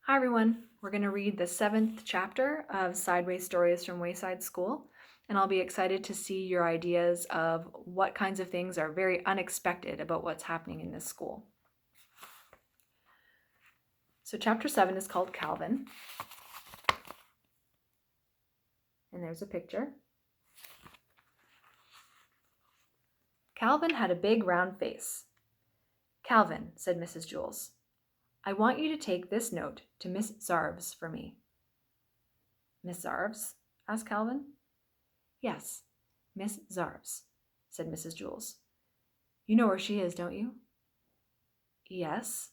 Hi everyone, we're going to read the 7th chapter of Sideways Stories from Wayside School, and I'll be excited to see your ideas of what kinds of things are very unexpected about what's happening in this school. So chapter 7 is called Calvin, and there's a picture. Calvin had a big round face. "Calvin," said Mrs. Jules, "I want you to take this note to Miss Zarves for me." "Miss Zarves?" asked Calvin. "Yes, Miss Zarves," said Mrs. Jules. "You know where she is, don't you?" "Yes,"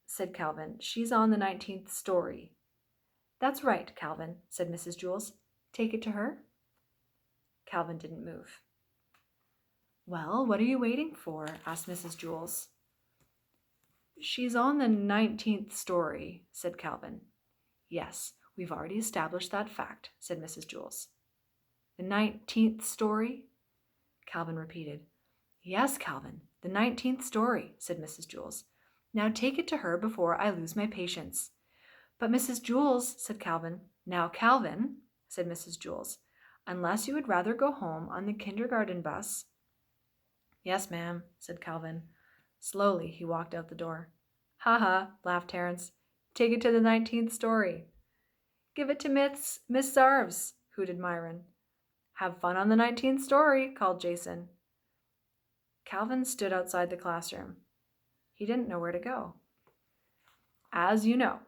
said Calvin. "She's on the 19th story." "That's right, Calvin," said Mrs. Jules. "Take it to her." Calvin didn't move. "Well, what are you waiting for?" asked Mrs. Jules. "She's on the 19th story," said Calvin. "Yes, we've already established that fact," said Mrs. Jules. "The 19th story?" Calvin repeated. "Yes, Calvin, the 19th story," said Mrs. Jules. "Now take it to her before I lose my patience." "But Mrs. Jules," said Calvin. "Now, Calvin," said Mrs. Jules, "unless you would rather go home on the kindergarten bus." "Yes, ma'am," said Calvin. Slowly he walked out the door. "Ha ha," laughed Terence. "Take it to the 19th story." "Give it to Miss Zarves," hooted Myron. "Have fun on the 19th story," called Jason. Calvin stood outside the classroom. He didn't know where to go. As you know,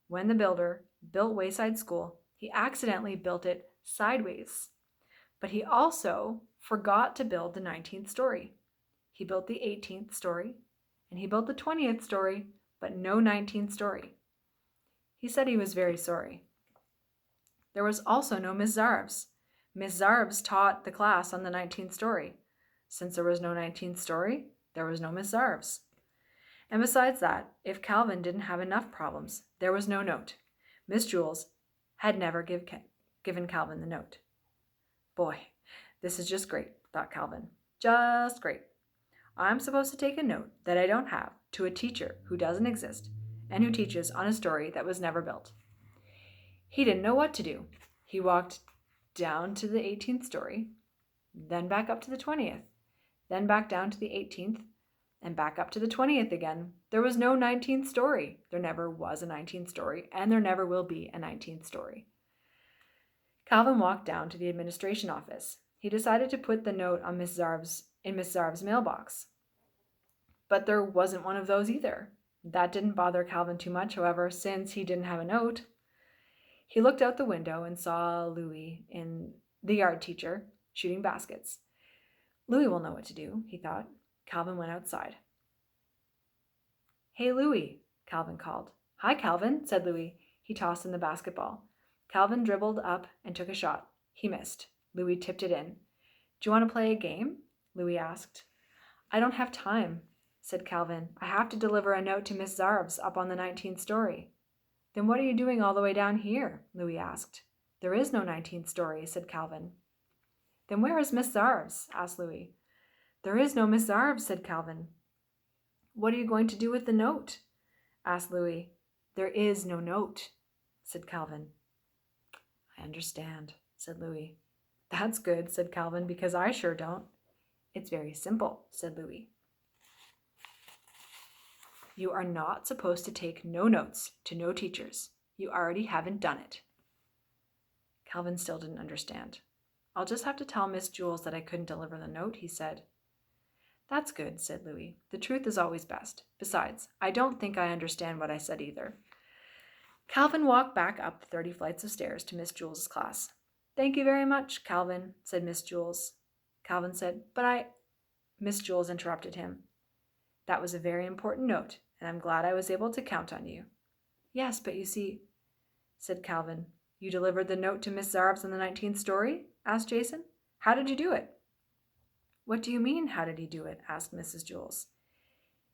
when the builder built Wayside School, he accidentally built it sideways. But he also forgot to build the 19th story. He built the 18th story, and he built the 20th story, but no 19th story. He said he was very sorry. There was also no Miss Zarves. Miss Zarves taught the class on the 19th story. Since there was no 19th story, there was no Miss Zarves. And besides that, if Calvin didn't have enough problems, there was no note. Miss Jules had never given Calvin the note. "Boy, this is just great," thought Calvin. "Just great. I'm supposed to take a note that I don't have to a teacher who doesn't exist and who teaches on a story that was never built." He didn't know what to do. He walked down to the 18th story, then back up to the 20th, then back down to the 18th, and back up to the 20th again. There was no 19th story. There never was a 19th story, and there never will be a 19th story. Calvin walked down to the administration office. He decided to put the note on Miss Zarves' mailbox. But there wasn't one of those either. That didn't bother Calvin too much, however, since he didn't have a note. He looked out the window and saw Louis, the yard teacher, shooting baskets. Louis will know what to do, he thought. Calvin went outside. "Hey, Louis," Calvin called. "Hi, Calvin," said Louis. He tossed in the basketball. Calvin dribbled up and took a shot. He missed. Louis tipped it in. "Do you want to play a game?" Louis asked. "I don't have time," said Calvin. "I have to deliver a note to Miss Zarves up on the 19th story." "Then what are you doing all the way down here?" Louis asked. "There is no 19th story," said Calvin. "Then where is Miss Zarves?" asked Louis. "There is no Miss Zarves," said Calvin. "What are you going to do with the note?" asked Louis. "There is no note," said Calvin. "I understand," said Louis. "That's good," said Calvin, "because I sure don't." "It's very simple," said Louis. "You are not supposed to take no notes to no teachers. You already haven't done it." Calvin still didn't understand. "I'll just have to tell Miss Jules that I couldn't deliver the note," he said. "That's good," said Louis. "The truth is always best. Besides, I don't think I understand what I said either." Calvin walked back up the 30 flights of stairs to Miss Jules' class. "Thank you very much, Calvin," said Miss Jules. Calvin said, "But Miss Jules interrupted him. "That was a very important note, and I'm glad I was able to count on you." "Yes, but you see," said Calvin. "You delivered the note to Miss Zarves on the 19th story?" asked Jason. "How did you do it?" "What do you mean, how did he do it?" asked Mrs. Jules.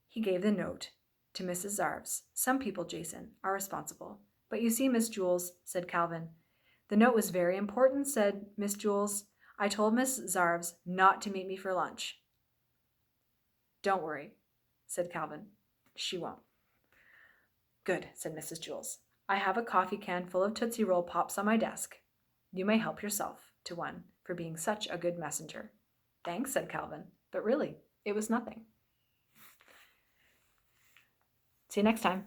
"He gave the note to Mrs. Zarves. Some people, Jason, are responsible. But you see, Miss Jules," said Calvin. "The note was very important," said Miss Jules. "I told Miss Zarves not to meet me for lunch." "Don't worry," said Calvin. "She won't." "Good," said Mrs. Jules. I have a coffee can full of Tootsie Roll Pops on my desk. You may help yourself to one for being such a good messenger. Thanks, said Calvin, but really, it was nothing. See you next time.